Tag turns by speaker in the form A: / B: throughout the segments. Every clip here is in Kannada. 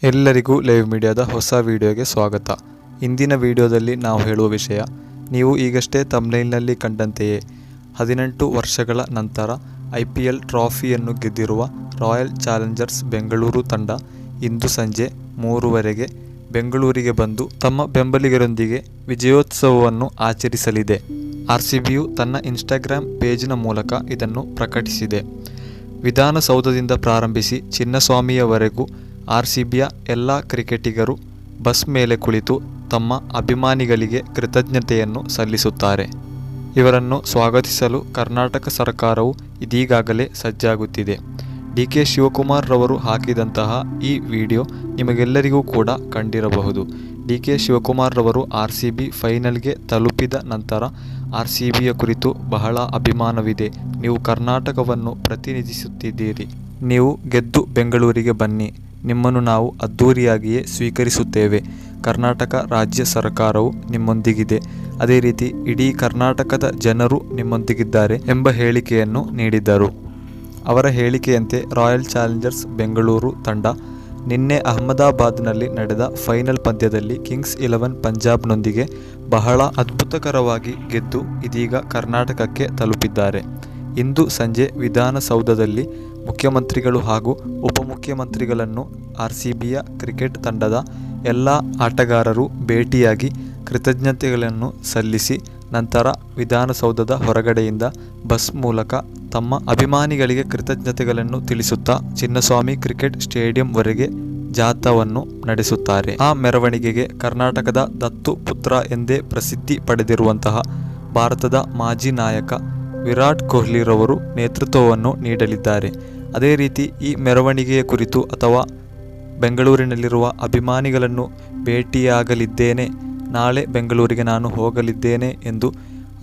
A: ಎಲ್ಲರಿಗೂ ಲೈವ್ ಮೀಡಿಯಾದ ಹೊಸ ವಿಡಿಯೋಗೆ ಸ್ವಾಗತ. ಇಂದಿನ ವಿಡಿಯೋದಲ್ಲಿ ನಾವು ಹೇಳುವ ವಿಷಯ, ನೀವು ಈಗಷ್ಟೇ ಥಂಬ್ನೈಲ್ನಲ್ಲಿ ಕಂಡಂತೆಯೇ 18 ವರ್ಷಗಳ ನಂತರ IPL ಟ್ರಾಫಿಯನ್ನು ಗೆದ್ದಿರುವ ರಾಯಲ್ ಚಾಲೆಂಜರ್ಸ್ ಬೆಂಗಳೂರು ತಂಡ ಇಂದು ಸಂಜೆ 3:00ಗೆ ಬೆಂಗಳೂರಿಗೆ ಬಂದು ತಮ್ಮ ಬೆಂಬಲಿಗರೊಂದಿಗೆ ವಿಜಯೋತ್ಸವವನ್ನು ಆಚರಿಸಲಿದೆ. RCBಯು ತನ್ನ ಇನ್ಸ್ಟಾಗ್ರಾಮ್ ಪೇಜ್ನ ಮೂಲಕ ಇದನ್ನು ಪ್ರಕಟಿಸಿದೆ. ವಿಧಾನಸೌಧದಿಂದ ಪ್ರಾರಂಭಿಸಿ ಚಿನ್ನಸ್ವಾಮಿಯವರೆಗೂ RCBಯ ಎಲ್ಲ ಕ್ರಿಕೆಟಿಗರು ಬಸ್ ಮೇಲೆ ಕುಳಿತು ತಮ್ಮ ಅಭಿಮಾನಿಗಳಿಗೆ ಕೃತಜ್ಞತೆಯನ್ನು ಸಲ್ಲಿಸುತ್ತಾರೆ. ಇವರನ್ನು ಸ್ವಾಗತಿಸಲು ಕರ್ನಾಟಕ ಸರ್ಕಾರವು ಇದೀಗಾಗಲೇ ಸಜ್ಜಾಗುತ್ತಿದೆ. DK ಶಿವಕುಮಾರ್ ರವರು ಹಾಕಿದಂತಹ ಈ ವಿಡಿಯೋ ನಿಮಗೆಲ್ಲರಿಗೂ ಕೂಡ ಕಂಡಿರಬಹುದು. DK ಶಿವಕುಮಾರ್ ರವರು RCB ಫೈನಲ್ಗೆ ತಲುಪಿದ ನಂತರ RCBಯ ಕುರಿತು ಬಹಳ ಅಭಿಮಾನವಿದೆ, ನೀವು ಕರ್ನಾಟಕವನ್ನು ಪ್ರತಿನಿಧಿಸುತ್ತಿದ್ದೀರಿ, ನೀವು ಗೆದ್ದು ಬೆಂಗಳೂರಿಗೆ ಬನ್ನಿ, ನಿಮ್ಮನ್ನು ನಾವು ಅದ್ಧೂರಿಯಾಗಿಯೇ ಸ್ವೀಕರಿಸುತ್ತೇವೆ, ಕರ್ನಾಟಕ ರಾಜ್ಯ ಸರ್ಕಾರವು ನಿಮ್ಮೊಂದಿಗಿದೆ, ಅದೇ ರೀತಿ ಇಡೀ ಕರ್ನಾಟಕದ ಜನರು ನಿಮ್ಮೊಂದಿಗಿದ್ದಾರೆ ಎಂಬ ಹೇಳಿಕೆಯನ್ನು ನೀಡಿದ್ದರು. ಅವರ ಹೇಳಿಕೆಯಂತೆ ರಾಯಲ್ ಚಾಲೆಂಜರ್ಸ್ ಬೆಂಗಳೂರು ತಂಡ ನಿನ್ನೆ ಅಹಮದಾಬಾದ್ನಲ್ಲಿ ನಡೆದ ಫೈನಲ್ ಪಂದ್ಯದಲ್ಲಿ ಕಿಂಗ್ಸ್ 11 ಪಂಜಾಬ್ನೊಂದಿಗೆ ಬಹಳ ಅದ್ಭುತಕರವಾಗಿ ಗೆದ್ದು ಇದೀಗ ಕರ್ನಾಟಕಕ್ಕೆ ತಲುಪಿದ್ದಾರೆ. ಇಂದು ಸಂಜೆ ವಿಧಾನಸೌಧದಲ್ಲಿ ಮುಖ್ಯಮಂತ್ರಿಗಳು ಹಾಗೂ ಉಪಮುಖ್ಯಮಂತ್ರಿಗಳನ್ನು RCBಯ ಕ್ರಿಕೆಟ್ ತಂಡದ ಎಲ್ಲ ಆಟಗಾರರು ಭೇಟಿಯಾಗಿ ಕೃತಜ್ಞತೆಗಳನ್ನು ಸಲ್ಲಿಸಿ ನಂತರ ವಿಧಾನಸೌಧದ ಹೊರಗಡೆಯಿಂದ ಬಸ್ ಮೂಲಕ ತಮ್ಮ ಅಭಿಮಾನಿಗಳಿಗೆ ಕೃತಜ್ಞತೆಗಳನ್ನು ತಿಳಿಸುತ್ತಾ ಚಿನ್ನಸ್ವಾಮಿ ಕ್ರಿಕೆಟ್ ಸ್ಟೇಡಿಯಂವರೆಗೆ ಜಾಥಾವನ್ನು ನಡೆಸುತ್ತಾರೆ. ಆ ಮೆರವಣಿಗೆಗೆ ಕರ್ನಾಟಕದ ದತ್ತು ಪುತ್ರ ಎಂದೇ ಪ್ರಸಿದ್ಧಿ ಪಡೆದಿರುವಂತಹ ಭಾರತದ ಮಾಜಿ ನಾಯಕ ವಿರಾಟ್ ಕೊಹ್ಲಿ ರವರು ನೇತೃತ್ವವನ್ನು ನೀಡಲಿದ್ದಾರೆ. ಅದೇ ರೀತಿ ಈ ಮೆರವಣಿಗೆಯ ಕುರಿತು ಅಥವಾ ಬೆಂಗಳೂರಿನಲ್ಲಿರುವ ಅಭಿಮಾನಿಗಳನ್ನು ಭೇಟಿಯಾಗಲಿದ್ದೇನೆ, ನಾಳೆ ಬೆಂಗಳೂರಿಗೆ ನಾನು ಹೋಗಲಿದ್ದೇನೆ ಎಂದು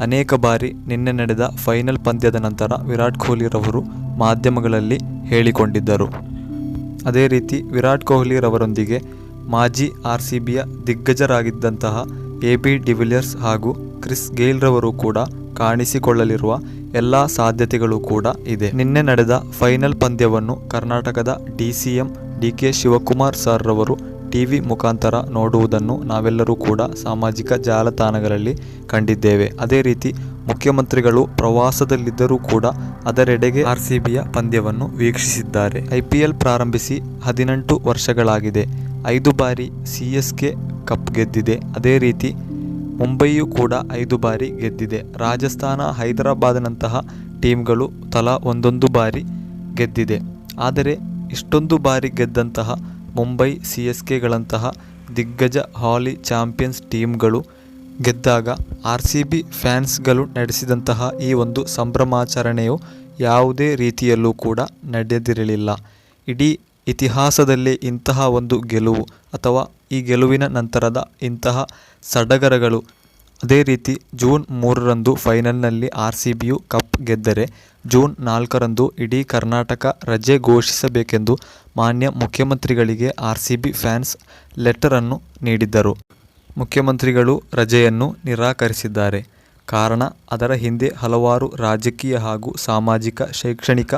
A: ಅನೇಕ ಬಾರಿ ನಿನ್ನೆ ನಡೆದ ಫೈನಲ್ ಪಂದ್ಯದ ನಂತರ ವಿರಾಟ್ ಕೊಹ್ಲಿ ರವರು ಮಾಧ್ಯಮಗಳಲ್ಲಿ ಹೇಳಿಕೊಂಡಿದ್ದರು. ಅದೇ ರೀತಿ ವಿರಾಟ್ ಕೊಹ್ಲಿ ರವರೊಂದಿಗೆ ಮಾಜಿ RCBಯ ದಿಗ್ಗಜರಾಗಿದ್ದಂತಹ AB ಡಿವಿಲಿಯರ್ಸ್ ಹಾಗೂ ಕ್ರಿಸ್ ಗೇಲ್ ರವರು ಕೂಡ ಕಾಣಿಸಿಕೊಳ್ಳಲಿರುವ ಎಲ್ಲ ಸಾಧ್ಯತೆಗಳು ಕೂಡ ಇದೆ. ನಿನ್ನೆ ನಡೆದ ಫೈನಲ್ ಪಂದ್ಯವನ್ನು ಕರ್ನಾಟಕದ DCM DK ಶಿವಕುಮಾರ್ ಸರ್ ರವರು TV ಮುಖಾಂತರ ನೋಡುವುದನ್ನು ನಾವೆಲ್ಲರೂ ಕೂಡ ಸಾಮಾಜಿಕ ಜಾಲತಾಣಗಳಲ್ಲಿ ಕಂಡಿದ್ದೇವೆ. ಅದೇ ರೀತಿ ಮುಖ್ಯಮಂತ್ರಿಗಳು ಪ್ರವಾಸದಲ್ಲಿದ್ದರೂ ಕೂಡ ಅದರೆಡೆಗೆ RCBಯ ಪಂದ್ಯವನ್ನು ವೀಕ್ಷಿಸಿದ್ದಾರೆ. IPL ಪ್ರಾರಂಭಿಸಿ 18 ವರ್ಷಗಳಾಗಿದೆ. 5 ಬಾರಿ CSK ಕಪ್ ಗೆದ್ದಿದೆ. ಅದೇ ರೀತಿ ಮುಂಬೈಯೂ ಕೂಡ 5 ಬಾರಿ ಗೆದ್ದಿದೆ. ರಾಜಸ್ಥಾನ, ಹೈದರಾಬಾದ್ನಂತಹ ಟೀಮ್ಗಳು ತಲಾ 1 ಬಾರಿ ಗೆದ್ದಿದೆ. ಆದರೆ ಇಷ್ಟೊಂದು ಬಾರಿ ಗೆದ್ದಂತಹ ಮುಂಬೈ, CSKಗಳಂತಹ ದಿಗ್ಗಜ ಹಾಲಿ ಚಾಂಪಿಯನ್ಸ್ ಟೀಮ್ಗಳು ಗೆದ್ದಾಗ RCB ಫ್ಯಾನ್ಸ್ಗಳು ನಡೆಸಿದಂತಹ ಈ ಒಂದು ಸಂಭ್ರಮಾಚರಣೆಯು ಯಾವುದೇ ರೀತಿಯಲ್ಲೂ ಕೂಡ ನಡೆದಿರಲಿಲ್ಲ. ಇಡೀ ಇತಿಹಾಸದಲ್ಲೇ ಇಂತಹ ಒಂದು ಗೆಲುವು ಅಥವಾ ಈ ಗೆಲುವಿನ ನಂತರದ ಇಂತಹ ಸಡಗರಗಳು. ಅದೇ ರೀತಿ ಜೂನ್ 3ರಂದು ಫೈನಲ್ನಲ್ಲಿ RCBಯು ಕಪ್ ಗೆದ್ದರೆ ಜೂನ್ 4ರಂದು ಇಡೀ ಕರ್ನಾಟಕ ರಜೆ ಘೋಷಿಸಬೇಕೆಂದು ಮಾನ್ಯ ಮುಖ್ಯಮಂತ್ರಿಗಳಿಗೆ RCB ಫ್ಯಾನ್ಸ್ ಲೆಟರನ್ನು ನೀಡಿದ್ದರು. ಮುಖ್ಯಮಂತ್ರಿಗಳು ರಜೆಯನ್ನು ನಿರಾಕರಿಸಿದ್ದಾರೆ. ಕಾರಣ, ಅದರ ಹಿಂದೆ ಹಲವಾರು ರಾಜಕೀಯ ಹಾಗೂ ಸಾಮಾಜಿಕ, ಶೈಕ್ಷಣಿಕ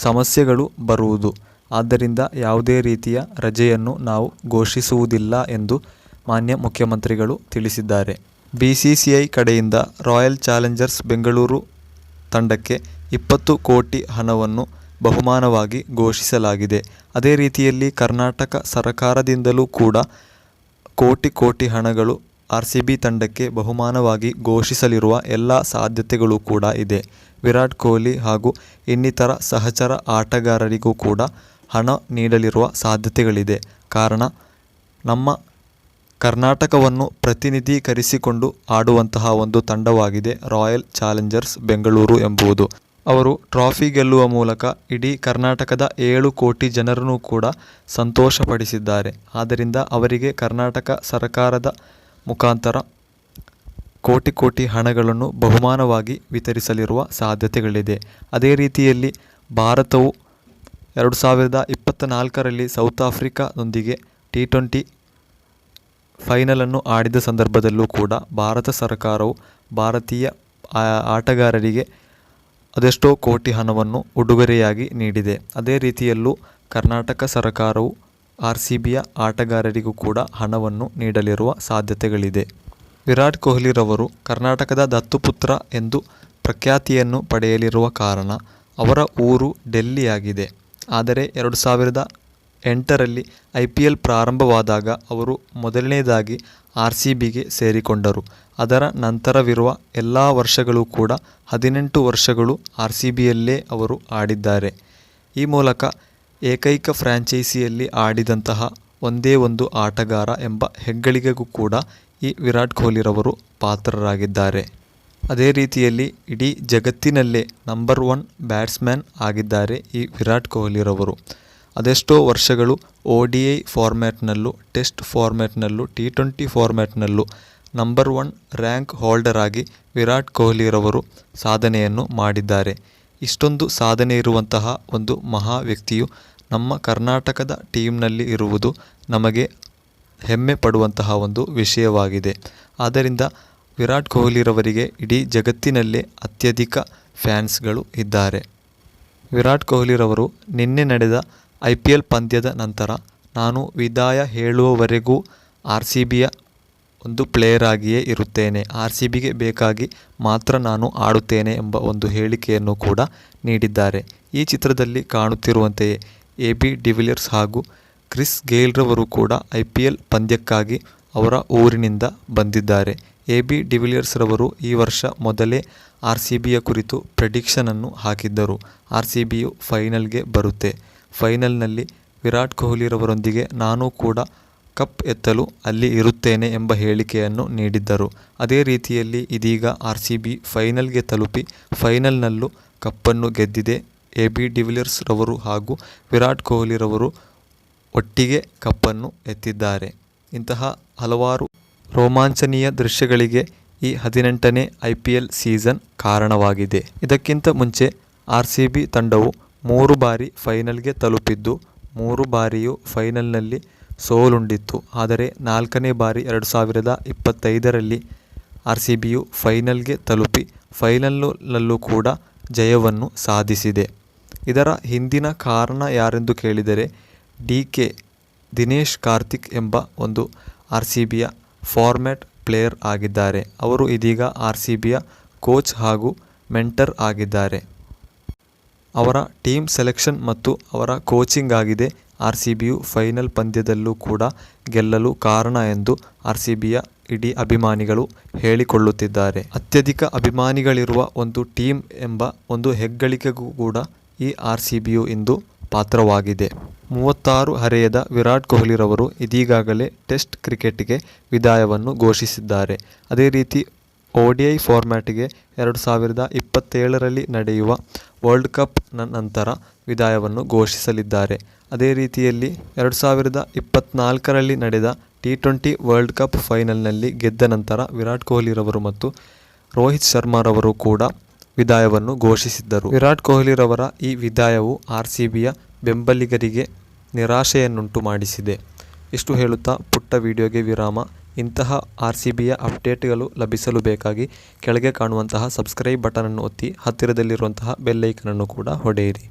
A: ಸಮಸ್ಯೆಗಳು ಬರುವುದು. ಆದ್ದರಿಂದ ಯಾವುದೇ ರೀತಿಯ ರಜೆಯನ್ನು ನಾವು ಘೋಷಿಸುವುದಿಲ್ಲ ಎಂದು ಮಾನ್ಯ ಮುಖ್ಯಮಂತ್ರಿಗಳು ತಿಳಿಸಿದ್ದಾರೆ. BCCI ಕಡೆಯಿಂದ ರಾಯಲ್ ಚಾಲೆಂಜರ್ಸ್ ಬೆಂಗಳೂರು ತಂಡಕ್ಕೆ 20 ಕೋಟಿ ಹಣವನ್ನು ಬಹುಮಾನವಾಗಿ ಘೋಷಿಸಲಾಗಿದೆ. ಅದೇ ರೀತಿಯಲ್ಲಿ ಕರ್ನಾಟಕ ಸರ್ಕಾರದಿಂದಲೂ ಕೂಡ ಕೋಟಿ ಹಣಗಳು RCB ತಂಡಕ್ಕೆ ಬಹುಮಾನವಾಗಿ ಘೋಷಿಸಲಿರುವ ಎಲ್ಲ ಸಾಧ್ಯತೆಗಳು ಕೂಡ ಇದೆ. ವಿರಾಟ್ ಕೊಹ್ಲಿ ಹಾಗೂ ಇನ್ನಿತರ ಸಹಚರ ಆಟಗಾರರಿಗೂ ಕೂಡ ಹಣ ನೀಡಲಿರುವ ಸಾಧ್ಯತೆಗಳಿದೆ. ಕಾರಣ, ನಮ್ಮ ಕರ್ನಾಟಕವನ್ನು ಪ್ರತಿನಿಧೀಕರಿಸಿಕೊಂಡು ಆಡುವಂತಹ ಒಂದು ತಂಡವಾಗಿದೆ ರಾಯಲ್ ಚಾಲೆಂಜರ್ಸ್ ಬೆಂಗಳೂರು ಎಂಬುದು. ಅವರು ಟ್ರಾಫಿ ಗೆಲ್ಲುವ ಮೂಲಕ ಇಡೀ ಕರ್ನಾಟಕದ 7 ಕೋಟಿ ಜನರನ್ನು ಕೂಡ ಸಂತೋಷಪಡಿಸಿದ್ದಾರೆ. ಆದ್ದರಿಂದ ಅವರಿಗೆ ಕರ್ನಾಟಕ ಸರ್ಕಾರದ ಮುಖಾಂತರ ಕೋಟಿ ಹಣಗಳನ್ನು ಬಹುಮಾನವಾಗಿ ವಿತರಿಸಲಿರುವ ಸಾಧ್ಯತೆಗಳಿದೆ. ಅದೇ ರೀತಿಯಲ್ಲಿ ಭಾರತವು 2024ರಲ್ಲಿ ಸೌತ್ ಆಫ್ರಿಕಾದೊಂದಿಗೆ T20 ಫೈನಲನ್ನು ಆಡಿದ ಸಂದರ್ಭದಲ್ಲೂ ಕೂಡ ಭಾರತ ಸರ್ಕಾರವು ಭಾರತೀಯ ಆಟಗಾರರಿಗೆ ಅದೆಷ್ಟೋ ಕೋಟಿ ಹಣವನ್ನು ಉಡುಗೊರೆಯಾಗಿ ನೀಡಿದೆ. ಅದೇ ರೀತಿಯಲ್ಲೂ ಕರ್ನಾಟಕ ಸರ್ಕಾರವು RCBಯ ಆಟಗಾರರಿಗೂ ಕೂಡ ಹಣವನ್ನು ನೀಡಲಿರುವ ಸಾಧ್ಯತೆಗಳಿದೆ. ವಿರಾಟ್ ಕೊಹ್ಲಿರವರು ಕರ್ನಾಟಕದ ದತ್ತುಪುತ್ರ ಎಂದು ಪ್ರಖ್ಯಾತಿಯನ್ನು ಪಡೆಯಲಿರುವ ಕಾರಣ ಅವರ ಊರು ಡೆಲ್ಲಿಯಾಗಿದೆ. ಆದರೆ 2008ರಲ್ಲಿ IPL ಪ್ರಾರಂಭವಾದಾಗ ಅವರು ಮೊದಲನೇದಾಗಿ RCBಗೆ ಸೇರಿಕೊಂಡರು. ಅದರ ನಂತರವಿರುವ ಎಲ್ಲ ವರ್ಷಗಳೂ ಕೂಡ 18 ವರ್ಷಗಳು RCBಯಲ್ಲೇ ಅವರು ಆಡಿದ್ದಾರೆ. ಈ ಮೂಲಕ ಏಕೈಕ ಫ್ರ್ಯಾಂಚೈಸಿಯಲ್ಲಿ ಆಡಿದಂತಹ ಒಂದೇ ಒಂದು ಆಟಗಾರ ಎಂಬ ಹೆಗ್ಗಳಿಕೆಗೂ ಕೂಡ ಈ ವಿರಾಟ್ ಕೊಹ್ಲಿರವರು ಪಾತ್ರರಾಗಿದ್ದಾರೆ. ಅದೇ ರೀತಿಯಲ್ಲಿ ಇಡೀ ಜಗತ್ತಿನಲ್ಲೇ ನಂಬರ್ 1 ಬ್ಯಾಟ್ಸ್ಮನ್ ಆಗಿದ್ದಾರೆ ಈ ವಿರಾಟ್ ಕೊಹ್ಲಿರವರು. ಅದೆಷ್ಟೋ ವರ್ಷಗಳು ODI ಫಾರ್ಮ್ಯಾಟ್ನಲ್ಲೂ, ಟೆಸ್ಟ್ ಫಾರ್ಮ್ಯಾಟ್ನಲ್ಲೂ, T20 ಫಾರ್ಮ್ಯಾಟ್ನಲ್ಲೂ ನಂಬರ್ 1 ರ್ಯಾಂಕ್ ಹೋಲ್ಡರ್ ಆಗಿ ವಿರಾಟ್ ಕೊಹ್ಲಿರವರು ಸಾಧನೆಯನ್ನು ಮಾಡಿದ್ದಾರೆ. ಇಷ್ಟೊಂದು ಸಾಧನೆ ಇರುವಂತಹ ಒಂದು ಮಹಾ ವ್ಯಕ್ತಿಯು ನಮ್ಮ ಕರ್ನಾಟಕದ ಟೀಮ್ನಲ್ಲಿ ಇರುವುದು ನಮಗೆ ಹೆಮ್ಮೆ ಪಡುವಂತಹ ಒಂದು ವಿಷಯವಾಗಿದೆ. ಆದ್ದರಿಂದ ವಿರಾಟ್ ಕೊಹ್ಲಿರವರಿಗೆ ಇಡೀ ಜಗತ್ತಿನಲ್ಲೇ ಅತ್ಯಧಿಕ ಫ್ಯಾನ್ಸ್ಗಳು ಇದ್ದಾರೆ. ವಿರಾಟ್ ಕೊಹ್ಲಿರವರು ನಿನ್ನೆ ನಡೆದ IPL ಪಂದ್ಯದ ನಂತರ ನಾನು ವಿದಾಯ ಹೇಳುವವರೆಗೂ RCBಯ ಒಂದು ಪ್ಲೇಯರ್ ಆಗಿಯೇ ಇರುತ್ತೇನೆ, RCBಗೆ ಬೇಕಾಗಿ ಮಾತ್ರ ನಾನು ಆಡುತ್ತೇನೆ ಎಂಬ ಒಂದು ಹೇಳಿಕೆಯನ್ನು ಕೂಡ ನೀಡಿದ್ದಾರೆ. ಈ ಚಿತ್ರದಲ್ಲಿ ಕಾಣುತ್ತಿರುವಂತೆಯೇ AB ಡಿವಿಲಿಯರ್ಸ್ ಹಾಗೂ ಕ್ರಿಸ್ ಗೇಲ್ರವರು ಕೂಡ IPL ಪಂದ್ಯಕ್ಕಾಗಿ ಅವರ ಊರಿನಿಂದ ಬಂದಿದ್ದಾರೆ. AB ಡಿವಿಲಿಯರ್ಸ್ ರವರು ಈ ವರ್ಷ ಮೊದಲೇ RCBಯ ಕುರಿತು ಪ್ರೆಡಿಕ್ಷನನ್ನು ಹಾಕಿದ್ದರು. RCBಯು ಫೈನಲ್ಗೆ ಬರುತ್ತೆ, ಫೈನಲ್ನಲ್ಲಿ ವಿರಾಟ್ ಕೊಹ್ಲಿರವರೊಂದಿಗೆ ನಾನು ಕೂಡ ಕಪ್ ಎತ್ತಲು ಅಲ್ಲಿ ಇರುತ್ತೇನೆ ಎಂಬ ಹೇಳಿಕೆಯನ್ನು ನೀಡಿದ್ದರು. ಅದೇ ರೀತಿಯಲ್ಲಿ ಇದೀಗ RCB ಫೈನಲ್ಗೆ ತಲುಪಿ ಫೈನಲ್ನಲ್ಲೂ ಕಪ್ಪನ್ನು ಗೆದ್ದಿದೆ. AB ಡಿವಿಲಿಯರ್ಸ್ ರವರು ಹಾಗೂ ವಿರಾಟ್ ಕೊಹ್ಲಿರವರು ಒಟ್ಟಿಗೆ ಕಪ್ಪನ್ನು ಎತ್ತಿದ್ದಾರೆ. ಇಂತಹ ಹಲವಾರು ರೋಮಾಂಚನೀಯ ದೃಶ್ಯಗಳಿಗೆ ಈ 18ನೇ IPL ಸೀಸನ್ ಕಾರಣವಾಗಿದೆ. ಇದಕ್ಕಿಂತ ಮುಂಚೆ RCB ತಂಡವು 3 ಬಾರಿ ಫೈನಲ್ಗೆ ತಲುಪಿದ್ದು 3 ಬಾರಿಯೂ ಫೈನಲ್ನಲ್ಲಿ ಸೋಲುಂಡಿತ್ತು. ಆದರೆ 4ನೇ ಬಾರಿ 2025ರಲ್ಲಿ RCBಯು ಫೈನಲ್ಗೆ ತಲುಪಿ ಫೈನಲ್ನಲ್ಲೂ ಕೂಡ ಜಯವನ್ನು ಸಾಧಿಸಿದೆ. ಇದರ ಹಿಂದಿನ ಕಾರಣ ಯಾರೆಂದು ಕೇಳಿದರೆ ದಿನೇಶ್ ಕಾರ್ತಿಕ್ ಎಂಬ ಒಂದು RCBಯ ಫಾರ್ಮ್ಯಾಟ್ ಪ್ಲೇಯರ್ ಆಗಿದ್ದಾರೆ. ಅವರು ಇದೀಗ RCBಯ ಕೋಚ್ ಹಾಗೂ ಮೆಂಟರ್ ಆಗಿದ್ದಾರೆ. ಅವರ ಟೀಮ್ ಸೆಲೆಕ್ಷನ್ ಮತ್ತು ಅವರ ಕೋಚಿಂಗ್ ಆಗಿದೆ RCBಯು ಫೈನಲ್ ಪಂದ್ಯದಲ್ಲೂ ಕೂಡ ಗೆಲ್ಲಲು ಕಾರಣ ಎಂದು RCBಯ ಇಡೀ ಅಭಿಮಾನಿಗಳು ಹೇಳಿಕೊಳ್ಳುತ್ತಿದ್ದಾರೆ. ಅತ್ಯಧಿಕ ಅಭಿಮಾನಿಗಳಿರುವ ಒಂದು ಟೀಮ್ ಎಂಬ ಒಂದು ಹೆಗ್ಗಳಿಕೆಗೂ ಕೂಡ ಈ RCBಯು ಇಂದು ಪಾತ್ರವಾಗಿದೆ. 36 ಹರೆಯದ ವಿರಾಟ್ ಕೊಹ್ಲಿರವರು ಇದೀಗಾಗಲೇ ಟೆಸ್ಟ್ ಕ್ರಿಕೆಟ್ಗೆ ವಿದಾಯವನ್ನು ಘೋಷಿಸಿದ್ದಾರೆ. ಅದೇ ರೀತಿ ODI ಫಾರ್ಮ್ಯಾಟ್ಗೆ 2027ರಲ್ಲಿ ನಡೆಯುವ ವರ್ಲ್ಡ್ ಕಪ್ ನಂತರ ವಿದಾಯವನ್ನು ಘೋಷಿಸಲಿದ್ದಾರೆ. ಅದೇ ರೀತಿಯಲ್ಲಿ 2024ರಲ್ಲಿ ನಡೆದ T20 ವರ್ಲ್ಡ್ ಕಪ್ ಫೈನಲ್ನಲ್ಲಿ ಗೆದ್ದ ನಂತರ ವಿರಾಟ್ ಕೊಹ್ಲಿರವರು ಮತ್ತು ರೋಹಿತ್ ಶರ್ಮಾರವರು ಕೂಡ ವಿದಾಯವನ್ನು ಘೋಷಿಸಿದ್ದರು. ವಿರಾಟ್ ಕೊಹ್ಲಿರವರ ಈ ವಿದಾಯವು RCBಯ ಬೆಂಬಲಿಗರಿಗೆ ನಿರಾಶೆಯನ್ನುಂಟು ಮಾಡಿಸಿದೆ. ಇಷ್ಟು ಹೇಳುತ್ತಾ ಪುಟ್ಟ ವಿಡಿಯೋಗೆ ವಿರಾಮ. ಇಂತಹ RCBಯ ಅಪ್ಡೇಟ್ಗಳು ಲಭಿಸಲು ಬೇಕಾಗಿ ಕೆಳಗೆ ಕಾಣುವಂತಹ ಸಬ್ಸ್ಕ್ರೈಬ್ ಬಟನನ್ನು ಒತ್ತಿ ಹತ್ತಿರದಲ್ಲಿರುವಂತಹ ಬೆಲ್ ಐಕನನ್ನು ಕೂಡ ಹೊಡೆಯಿರಿ.